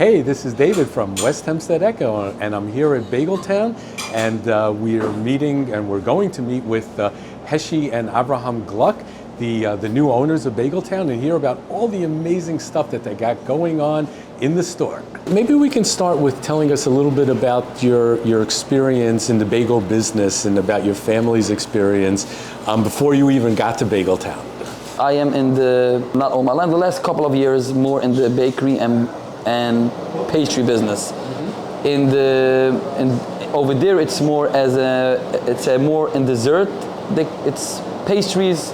Hey, this is David from West Hempstead Echo, and I'm here at Bageltown, and we are meeting, and we're going to meet with Heshy and Avraham Gluck, the new owners of Bageltown, and hear about all the amazing stuff that they got going on in the store. Maybe we can start with telling us a little bit about your experience in the bagel business and about your family's experience before you even got to Bageltown. I am in not all my life, the last couple of years, more in the bakery and pastry business. Over there, it's more more in dessert. It's pastries,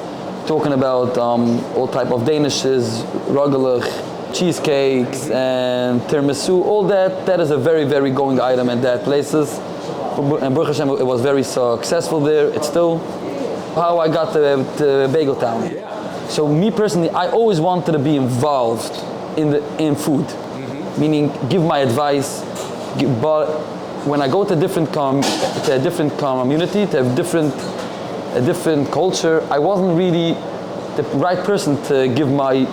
talking about all type of danishes, rugelach, cheesecakes, and tiramisu. All that is a very, very going item in that places. And Baruch Hashem, it was very successful there. It's still how I got to Bageltown. Yeah. So me personally, I always wanted to be involved in food. Meaning give my advice, but when I go to a different community, to a different culture, I wasn't really the right person to give my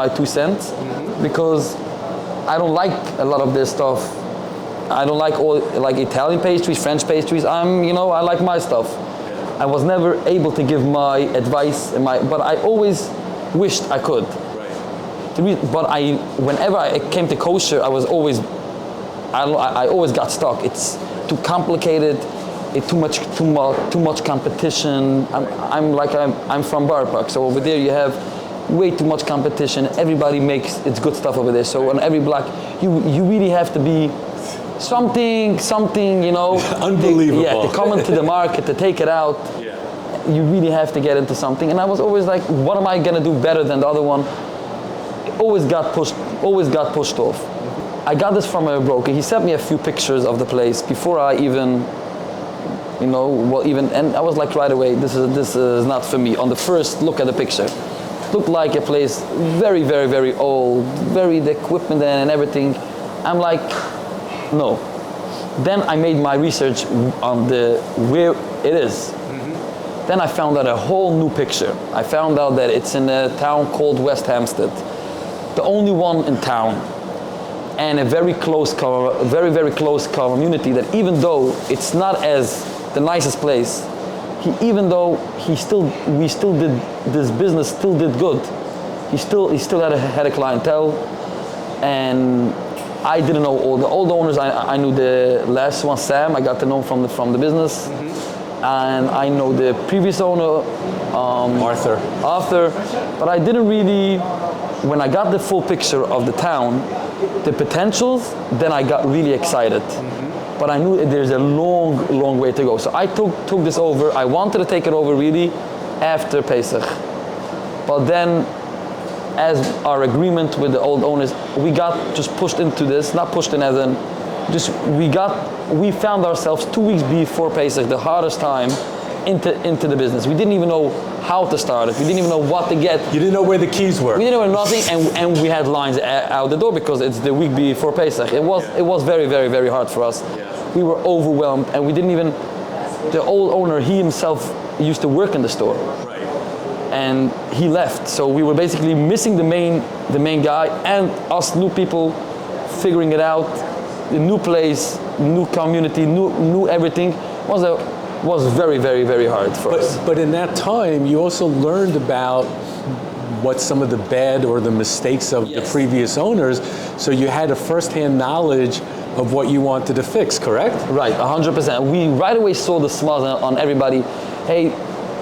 2 cents, because I don't like a lot of this stuff. I don't like Italian pastries, French pastries. I like my stuff. I was never able to give my advice, but I always wished I could. But whenever I came to kosher, I always got stuck. It's too complicated. It's too much competition. I'm from Bar Park, so over there you have way too much competition. Everybody makes its good stuff over there. So on every block, you really have to be something, unbelievable. To come into the market, to take it out. Yeah. You really have to get into something. And I was always like, what am I gonna do better than the other one? Always got pushed off. I got this from a broker. He sent me a few pictures of the place before I even, and I was like right away, this is not for me. On the first look at the picture, looked like a place very, very, very old, the equipment and everything. I'm like, no. Then I made my research on where it is. Then I found out a whole new picture. I found out that it's in a town called West Hempstead. The only one in town, and a very close community that even though it's not as the nicest place, we still did this business, still did good. He still had a clientele, and I didn't know all the owners. I knew the last one, Sam. I got to know from the business, and I know the previous owner, Arthur. But I didn't really. When I got the full picture of the town, the potentials, then I got really excited. But I knew there's a long way to go. So I took this over. I wanted to take it over really after Pesach. But then, as our agreement with the old owners, we got just pushed into this, not pushed in as in, we found ourselves 2 weeks before Pesach, the hardest time into the business. We didn't even know how to start it. We didn't even know what to get. You didn't know where the keys were. We didn't know nothing, and we had lines out the door because it's the week before Pesach. It was very, very, very hard for us. Yeah. We were overwhelmed, and we didn't even. The old owner, he himself used to work in the store, Right. and he left. So we were basically missing the main guy, and us new people figuring it out. The new place, new community, new everything was very, very, very hard for us. But in that time, you also learned about what some of the bad or the mistakes of the previous owners, so you had a first-hand knowledge of what you wanted to fix, correct? Right, 100%. We right away saw the smiles on everybody. Hey,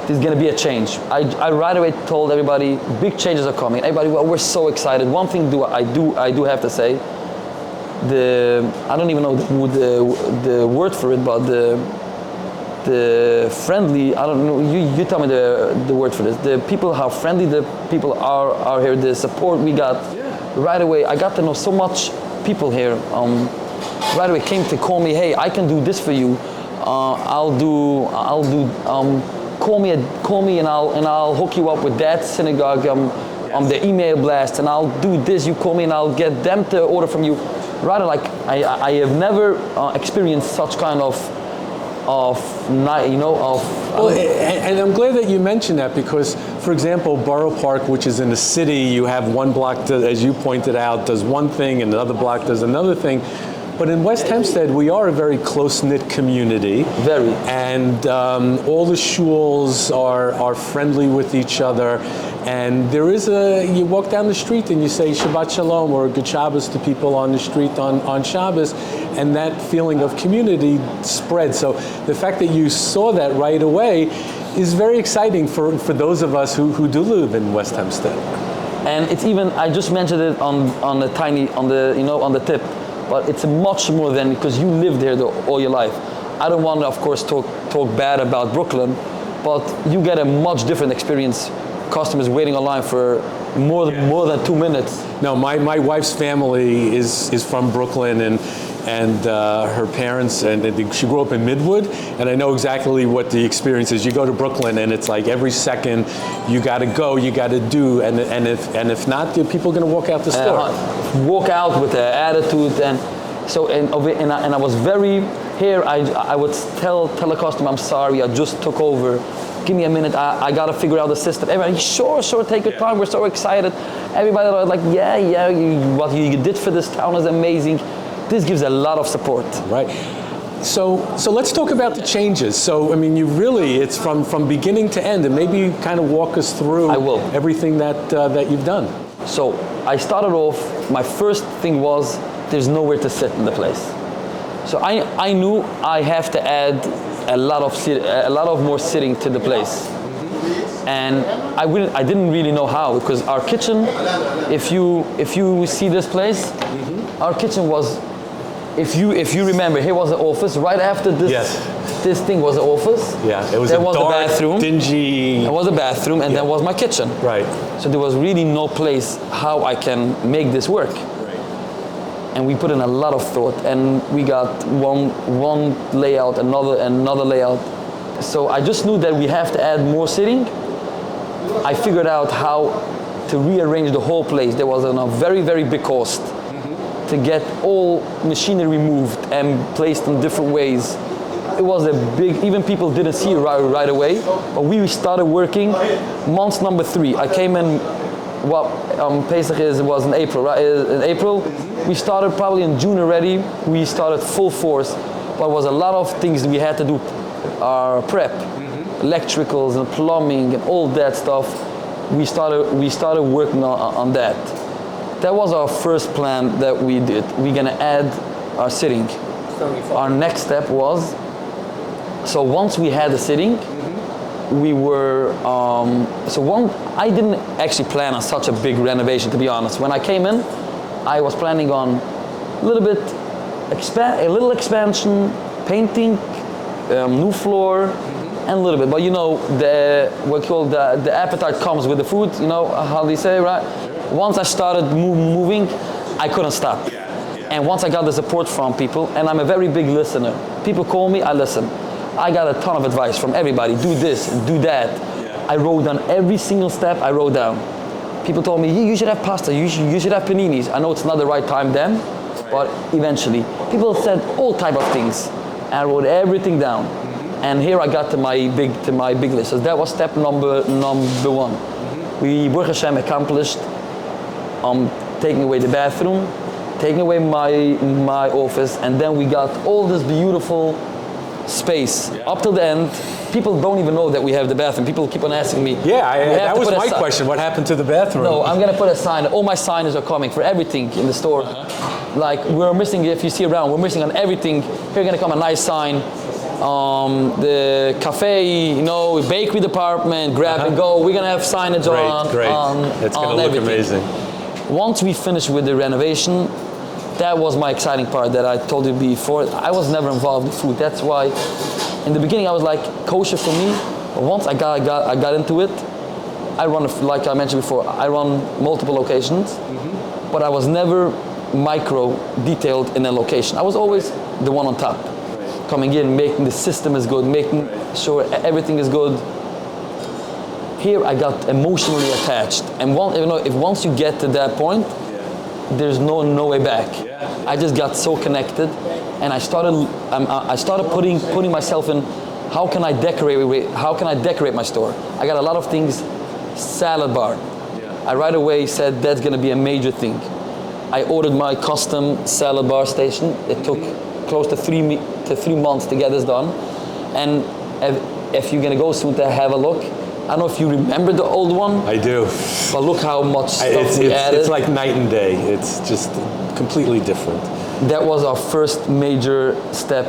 there's gonna be a change. I right away told everybody, big changes are coming. Everybody, well, we're so excited. One thing I do have to say, I don't even know the word for it, but the friendly, I don't know, you tell me the word for this. The people, how friendly the people are here, the support we got. Right away, I got to know so much people here. Right away came to call me, hey, I can do this for you. Call me and I'll hook you up with that synagogue, the email blast, and I'll do this, you call me and I'll get them to order from you. Rather, like, I have never experienced such kind of Well, and I'm glad that you mentioned that because, for example, Borough Park, which is in the city, you have one block, as you pointed out, does one thing and another block does another thing. But in West Hempstead, we are a very close-knit community. Very. And all the shuls are friendly with each other. And there is you walk down the street and you say Shabbat Shalom or Good Shabbos to people on the street on Shabbos, and that feeling of community spreads. So the fact that you saw that right away is very exciting for those of us who do live in West Hempstead. And it's even, I just mentioned it on the tip, but it's much more than, because you lived here all your life. I don't want to, of course, talk bad about Brooklyn, but you get a much different experience. Customers waiting online for more than 2 minutes. No, my wife's family is from Brooklyn, and her parents, and she grew up in Midwood, and I know exactly what the experience is. You go to Brooklyn, and it's like every second you got to go, you got to do, and if not, the people are going to walk out the store. Walk out with their attitude, and I was very here. I would tell a customer, I'm sorry, I just took over. Give me a minute, I got to figure out the system. Everybody, sure, take your time, we're so excited. Everybody was like, what you did for this town is amazing. This gives a lot of support. Right. So let's talk about the changes. So, I mean, it's from beginning to end, and maybe you kind of walk us through everything that you've done. So I started off, my first thing was, there's nowhere to sit in the place. So I knew I have to add a lot of more sitting to the place, and I didn't really know how, because our kitchen, if you see this place, our kitchen was, if you remember, here was the office. Right after this thing was the office. Yeah, it was there a was dark, a bathroom, dingy. There was a bathroom, and there was my kitchen. Right. So there was really no place how I can make this work. And we put in a lot of thought, and we got one layout, another layout. So I just knew that we have to add more sitting. I figured out how to rearrange the whole place. There was a very, very big cost to get all machinery moved and placed in different ways. It was a big, even people didn't see it right away, but we started working month number 3. I came in, Pesach was in April, right? In April, we started probably in June already. We started full force, but it was a lot of things we had to do. Our prep, electricals and plumbing and all that stuff. We started working on that. That was our first plan that we did. We're gonna add our sitting. Our next step was, so once we had the sitting, we were, I didn't actually plan on such a big renovation, to be honest. When I came in, I was planning on a little expansion, painting, new floor, and a little bit. But you know, the appetite comes with the food, you know how they say, right? Once I started moving, I couldn't stop. And once I got the support from people, and I'm a very big listener. People call me, I listen. I got a ton of advice from everybody. Do this, do that. I wrote down every single step. I wrote down. People told me, you should have pasta, you should have paninis. I know it's not the right time then, but eventually. People said all type of things. And I wrote everything down. And here I got to my big list. So that was step number 1. We, Baruch Hashem, accomplished taking away the bathroom, taking away my office, and then we got all this beautiful space up till the end. People don't even know that we have the bathroom. People keep on asking me. Yeah, that was my question. What happened to the bathroom? No, I'm gonna put a sign. All my signers are coming for everything in the store. Like we're missing, if you see around, we're missing on everything. Here gonna come a nice sign. The cafe, you know, bakery department, grab and go. We're gonna have signage on It's gonna look everything. amazing. Once we finished with the renovation, that was my exciting part that I told you before. I was never involved in food. That's why in the beginning I was like kosher for me. But once I got into it, I run, like I mentioned before, I run multiple locations, but I was never micro detailed in a location. I was always the one on top, coming in, making the system is good, making sure everything is good. Here I got emotionally attached, and once you get to that point, there's no way back. I just got so connected, and I started putting myself in how can I decorate my store? I got a lot of things. Salad bar. I right away said that's going to be a major thing. I ordered my custom salad bar station. It took close to 3 months to get this done. And if you're going to go soon to have a look, I don't know if you remember the old one. I do. But look how much stuff we added. It's like night and day. It's just completely different. That was our first major step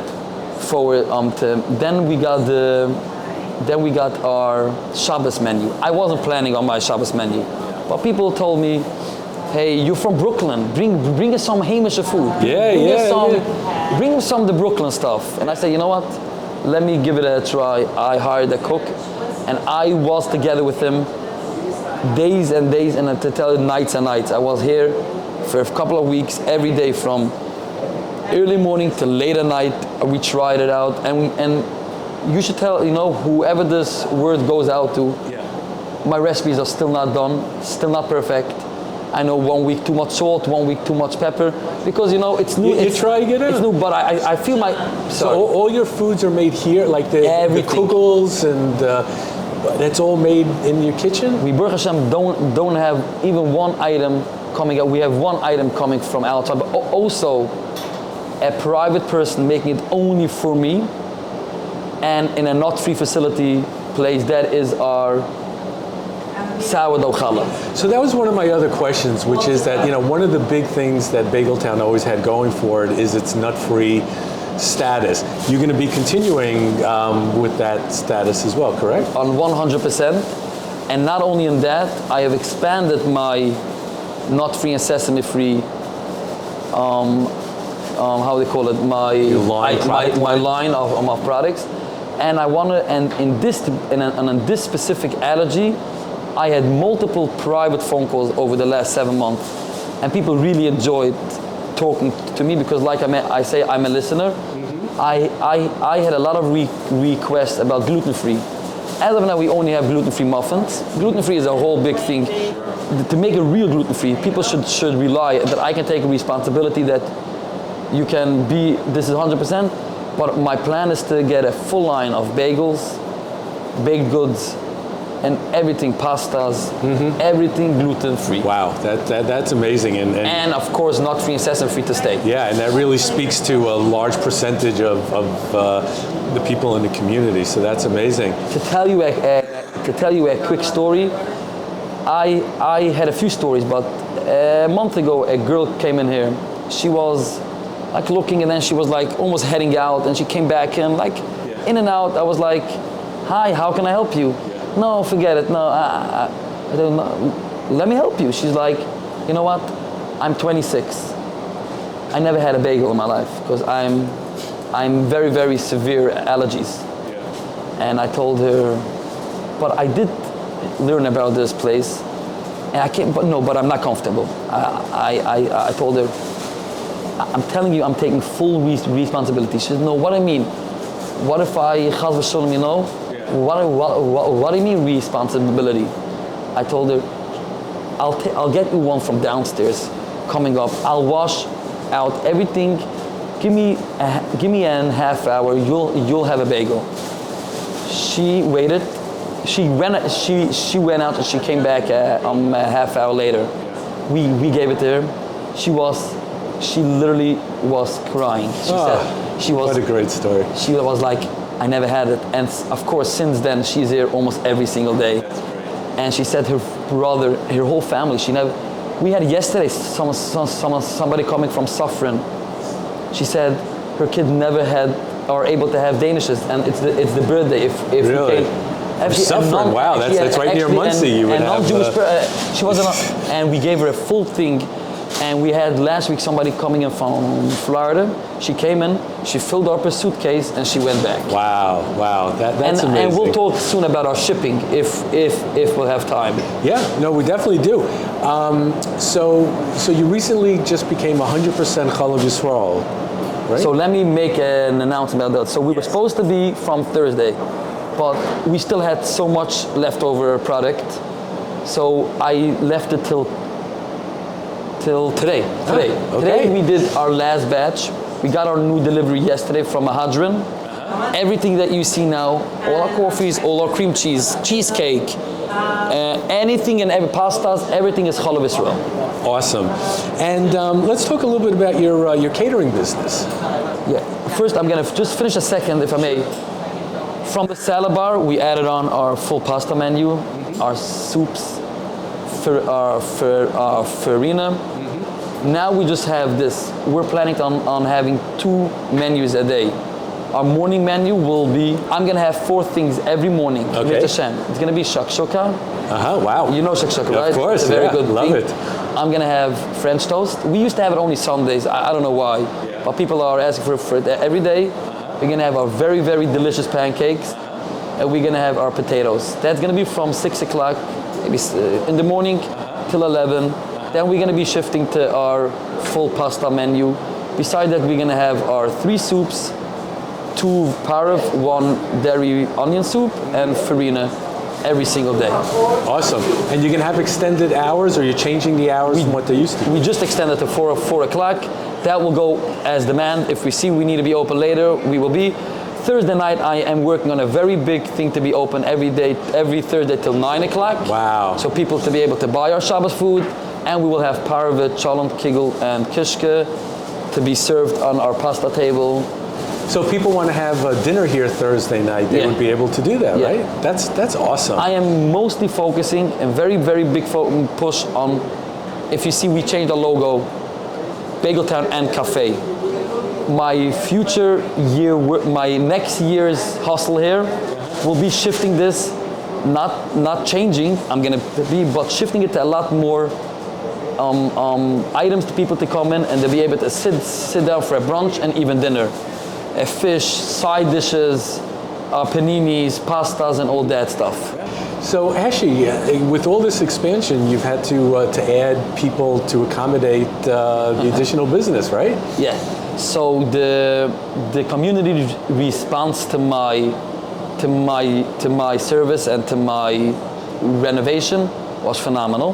forward. Then we got our Shabbos menu. I wasn't planning on my Shabbos menu, but people told me, "Hey, you're from Brooklyn. Bring us some Hamish food. Bring us some of the Brooklyn stuff." And I said, "You know what? Let me give it a try." I hired a cook, and I was together with him days and days, and to tell you, nights and nights. I was here for a couple of weeks, every day from early morning till late at night. We tried it out, and you should tell, whoever this word goes out to, my recipes are still not done, still not perfect. I know 1 week too much salt, 1 week too much pepper, because it's new. You try to get it? It's new, but I feel my. So all your foods are made here, like the kugels, and that's all made in your kitchen? We, Baruch Hashem, don't have even one item coming up. We have one item coming from outside, but also a private person making it only for me, and in a not-free facility place. That is our sourdough challah. So that was one of my other questions, which is that, one of the big things that Bageltown always had going for it is its nut-free status. You're going to be continuing with that status as well, correct? On 100%. And not only in that, I have expanded my nut-free and sesame-free, how they call it, my line of products. And I want to, and in this specific allergy, I had multiple private phone calls over the last 7 months, and people really enjoyed talking to me because, like I say, I'm a listener. Mm-hmm. I had a lot of requests about gluten-free. As of now, we only have gluten-free muffins. Gluten-free is a whole big thing. To make it real gluten-free, people should rely that I can take responsibility that you can be, this is 100%, but my plan is to get a full line of bagels, baked goods, and everything, pastas, everything gluten-free. Wow, that's amazing. And of course, not free and sesame-free to stay. Yeah, and that really speaks to a large percentage of the people in the community, so that's amazing. To tell you a quick story, I had a few stories, but a month ago, a girl came in here. She was like looking, and then she was like almost heading out, and she came back and in and out. I was like, "Hi, how can I help you?" "No, forget it. No, I don't know. Let me help you." She's like, "You know what? I'm 26. I never had a bagel in my life because I'm very, very severe allergies." Yeah. And I told her, "But I did learn about this place, and I can't. But I'm not comfortable." I told her, "I'm telling you, I'm taking full responsibility." She said, "No, what I mean? What if I chas v'sholom, What do you mean responsibility?" I told her, I'll get you one from downstairs coming up. I'll wash out everything. Give me a half hour. You'll have a bagel. She waited. She went out and she came back a half hour later. We gave it to her. She literally was crying. What a great story. She was like, "I never had it." And of course, since then, she's here almost every single day. That's great. And she said her brother, her whole family, we had yesterday somebody coming from Suffren. She said her kid never had or able to have Danishes, and it's the birthday. If really? Suffren, wow, that's right near Muncie. You would have. She wasn't, and we gave her a full thing. And we had last week somebody coming in from Florida. She came in, she filled up her suitcase, and she went back. Wow, that's amazing. And we'll talk soon about our shipping if we'll have time. Yeah, no, we definitely do. So you recently just became 100% Chalav Yisrael, right? So let me make an announcement about that. So we were supposed to be from Thursday, but we still had so much leftover product. So I left it till today. Okay. Today we did our last batch. We got our new delivery yesterday from Mahadran. Everything that you see now, all our coffees, all our cream cheese, cheesecake, anything and every pastas, everything is Challah Israel. Awesome. And let's talk a little bit about your catering business. Yeah. First, I'm gonna just finish a second, if I may. From the salad bar, we added on our full pasta menu, our soups, farina. Now we just have this. We're planning on having 2 menus a day. Our morning menu will be, I'm gonna have 4 things every morning. Okay. It's gonna be shakshuka. Wow. You know shakshuka, right? Of course, it's a very good love thing. it. I'm gonna have French toast. We used to have it only Sundays. I don't know why, but people are asking for it every day. We're gonna have our very, very delicious pancakes, and we're gonna have our potatoes. That's gonna be from 6 o'clock maybe in the morning till 11. Then we're gonna be shifting to our full pasta menu. Besides that, we're gonna have our 3 soups, 2 parov, 1 dairy onion soup, and farina every single day. Awesome. And you're going to have extended hours, or you're changing the hours from what they used to be? We just extended to 4 o'clock. That will go as demand. If we see we need to be open later, we will be. Thursday night, I am working on a very big thing to be open every day, every Thursday till 9 o'clock. Wow. So people to be able to buy our Shabbos food, and we will have parve, cholent, kigel, and kishke to be served on our pasta table. So if people want to have dinner here Thursday night, they would be able to do that, right? That's awesome. I am mostly focusing a very, very big push on, if you see we changed the logo, Bageltown and Cafe. My future year, my next year's hustle here will be shifting this, not changing, I'm gonna be, but shifting it to a lot more items to people to come in and to be able to sit down for a brunch and even dinner. A fish, side dishes, paninis, pastas, and all that stuff. So Heshy, with all this expansion, you've had to add people to accommodate the additional business, right? Yeah. So the community response to my service and to my renovation was phenomenal.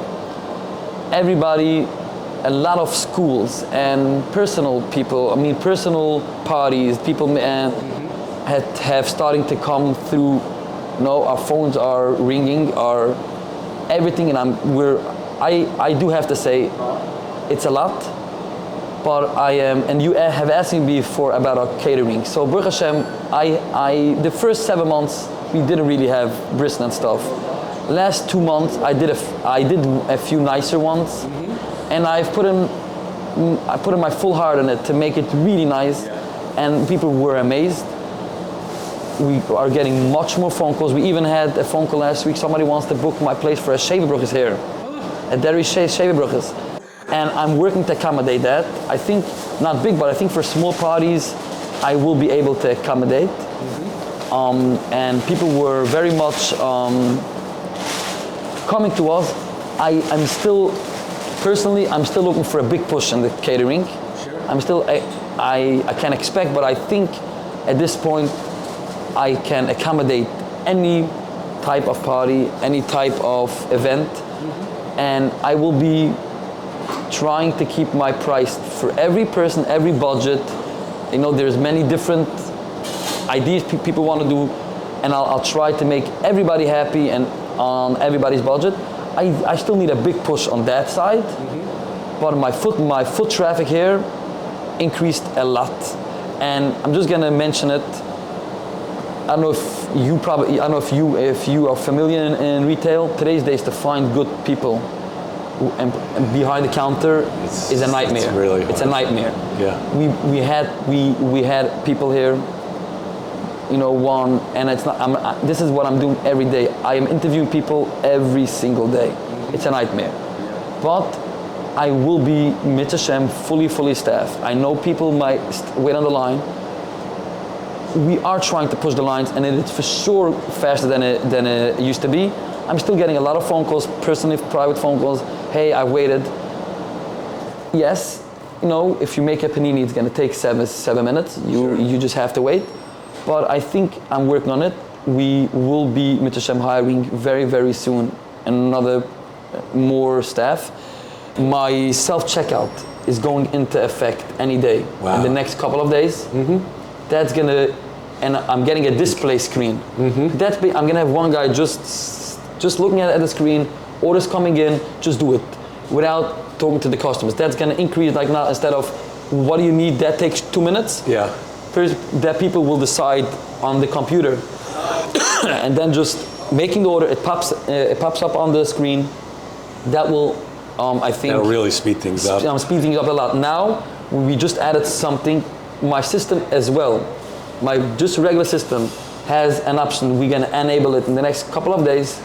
Everybody, a lot of schools and personal people, personal parties, people have starting to come through. You know, our phones are ringing, our everything, and I do have to say, it's a lot, but I am, and you have asked me before about our catering. So Baruch Hashem, the first 7 months, we didn't really have brisket and stuff. Last 2 months, I did a few nicer ones. And I put in my full heart in it to make it really nice, and people were amazed. We are getting much more phone calls. We even had a phone call last week. Somebody wants to book my place for a Shevebruches here, a dairy Shevebruches, and I'm working to accommodate that. I think not big, but I think for small parties, I will be able to accommodate. And people were very much coming to us. I'm still looking for a big push in the catering. Sure. I can expect, but I think at this point I can accommodate any type of party, any type of event, and I will be trying to keep my price for every person, every budget. You know, there's many different ideas people want to do, and I'll try to make everybody happy and on everybody's budget. I still need a big push on that side, but my foot traffic here increased a lot, and I'm just gonna mention it. I don't know if you are familiar in retail. Today's days to find good people and behind the counter is a nightmare. It's really hard. It's a nightmare. Yeah. We had people here. You know, and it's not. This is what I'm doing every day. I am interviewing people every single day. It's a nightmare, but I will be Mitzvah Shem fully staffed. I know people might wait on the line. We are trying to push the lines, and it is for sure faster than it used to be. I'm still getting a lot of phone calls, personally, private phone calls. Hey, I waited. Yes, you know, if you make a panini, it's gonna take seven minutes. You just have to wait. But I think I'm working on it. We will be, Mitzvah Shem, hiring very, very soon another more staff. My self-checkout is going into effect any day. Wow. In the next couple of days. That's gonna and I'm getting a display screen. I'm gonna have one guy just looking at the screen, orders coming in, just do it without talking to the customers. That's gonna increase, like now, instead of what do you need, that takes 2 minutes. Yeah. First, that people will decide on the computer, and then just making the order, it pops up on the screen. That will, I think, that'll really speed things up. Speed things up a lot. Now we just added something. My system as well, my just regular system has an option. We're gonna enable it in the next couple of days,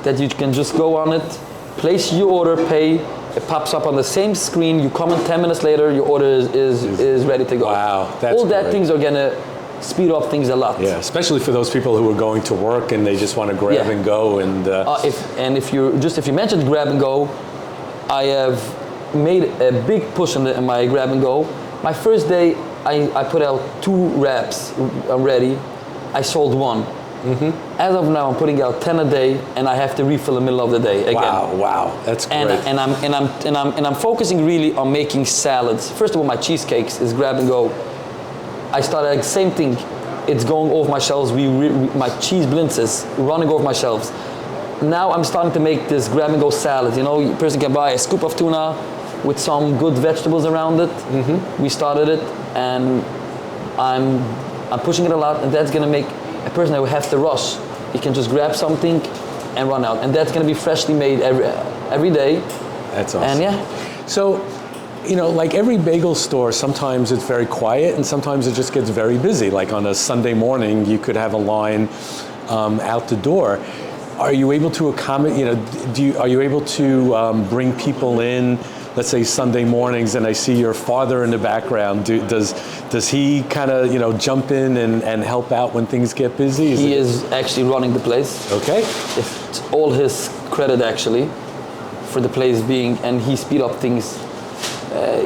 that you can just go on it, place your order, pay. It pops up on the same screen. You come in 10 minutes later, your order is ready to go. Wow, that's all that great. things are gonna speed up things a lot. Yeah, especially for those people who are going to work and they just want to grab and go. And if you mentioned grab and go, I have made a big push in my grab and go. My first day, I put out 2 wraps ready. I sold 1. As of now, I'm putting out 10 a day, and I have to refill in the middle of the day again. Wow, that's great. And I'm focusing really on making salads. First of all, my cheesecakes is grab and go. I started like same thing. It's going off my shelves. My cheese blintzes running off my shelves. Now I'm starting to make this grab and go salad. You know, a person can buy a scoop of tuna with some good vegetables around it. We started it, and I'm pushing it a lot, and that's gonna make a person that will have to rush. He can just grab something and run out, and that's gonna be freshly made every day. That's awesome. And yeah. So, you know, like every bagel store, sometimes it's very quiet, and sometimes it just gets very busy. Like on a Sunday morning, you could have a line out the door. Are you able to accommodate? You know, are you able to bring people in? Let's say Sunday mornings, and I see your father in the background. Does he kind of, you know, jump in and help out when things get busy? He is actually running the place. Okay. It's all his credit actually for the place being, and he speed up things,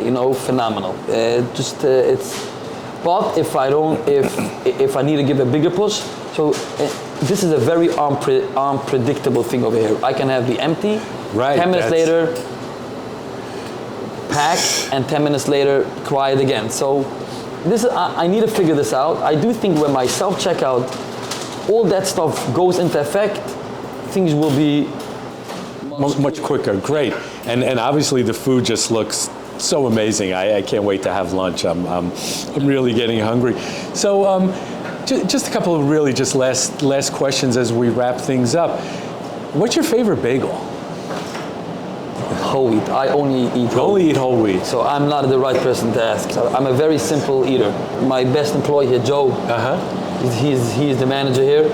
you know, phenomenal. But if I need to give a bigger push, so this is a very unpredictable thing over here. I can have the empty, right, 10 minutes later, packed, and 10 minutes later, quiet again. So I need to figure this out. I do think when my self-checkout, all that stuff goes into effect, things will be much quicker. Great. And obviously the food just looks so amazing. I can't wait to have lunch. I'm really getting hungry. So just a couple of really just last questions as we wrap things up. What's your favorite bagel? Whole wheat. I only eat whole Only eat whole wheat. So I'm not the right person to ask. So I'm a very simple eater. My best employee here, Joe, he's the manager here.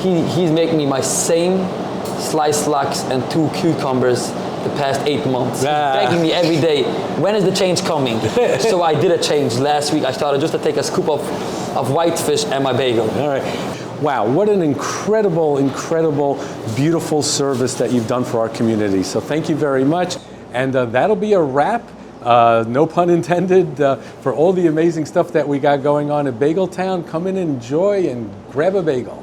He's making me my same sliced lox and 2 cucumbers the past 8 months. He's begging me every day, when is the change coming? So I did a change last week. I started just to take a scoop of whitefish and my bagel. All right. Wow, what an incredible, beautiful service that you've done for our community. So thank you very much. And that'll be a wrap, no pun intended, for all the amazing stuff that we got going on at Bageltown. Come in and enjoy and grab a bagel.